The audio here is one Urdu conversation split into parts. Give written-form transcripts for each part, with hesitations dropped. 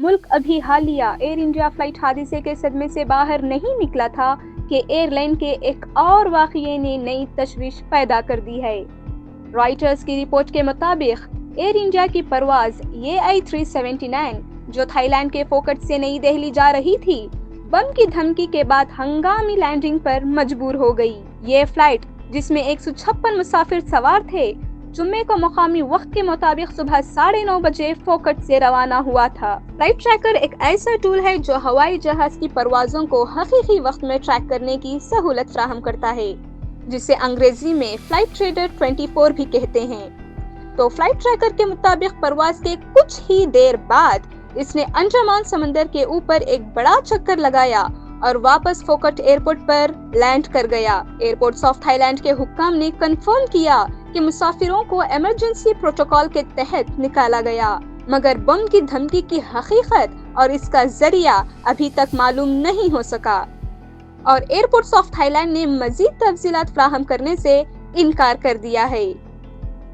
ملک ابھی حالیہ ایئر انڈیا فلائٹ حادثے کے صدمے سے باہر نہیں نکلا تھا کہ ایئر لائن کے ایک اور واقعے نے نئی تشویش پیدا کر دی ہے۔ رائٹرز کی رپورٹ کے مطابق ایئر انڈیا کی پرواز AI-379 جو تھائی لینڈ کے پھوکٹ سے نئی دہلی جا رہی تھی، بم کی دھمکی کے بعد ہنگامی لینڈنگ پر مجبور ہو گئی۔ یہ فلائٹ جس میں 156 مسافر سوار تھے، جمعے کو مقامی وقت کے مطابق صبح 9:30 بجے پھوکٹ سے روانہ ہوا تھا۔ فلائٹ ٹریکر ایک ایسا ٹول ہے جو ہوائی جہاز کی پروازوں کو حقیقی وقت میں ٹریک کرنے کی سہولت فراہم کرتا ہے، جسے انگریزی میں فلائٹ ریڈار 24 بھی کہتے ہیں۔ تو فلائٹ ٹریکر کے مطابق پرواز کے کچھ ہی دیر بعد اس نے انڈمان سمندر کے اوپر ایک بڑا چکر لگایا اور واپس پھوکٹ ایئرپورٹ پر لینڈ کر گیا۔ ایئرپورٹس آف تھائی لینڈ کے حکام نے کنفرم کیا کہ مسافروں کو ایمرجنسی پروٹوکول کے تحت نکالا گیا، مگر بم کی دھمکی کی حقیقت اور اس کا ذریعہ ابھی تک معلوم نہیں ہو سکا، اور ایئرپورٹس آف تھائی لینڈ نے مزید تفصیلات فراہم کرنے سے انکار کر دیا ہے۔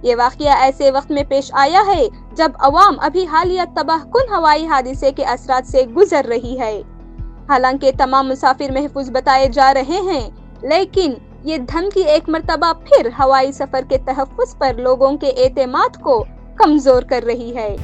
یہ واقعہ ایسے وقت میں پیش آیا ہے جب عوام ابھی حالیہ تباہ کن ہوائی حادثے کے اثرات سے گزر رہی ہے۔ حالانکہ تمام مسافر محفوظ بتائے جا رہے ہیں، لیکن یہ دھمکی ایک مرتبہ پھر ہوائی سفر کے تحفظ پر لوگوں کے اعتماد کو کمزور کر رہی ہے۔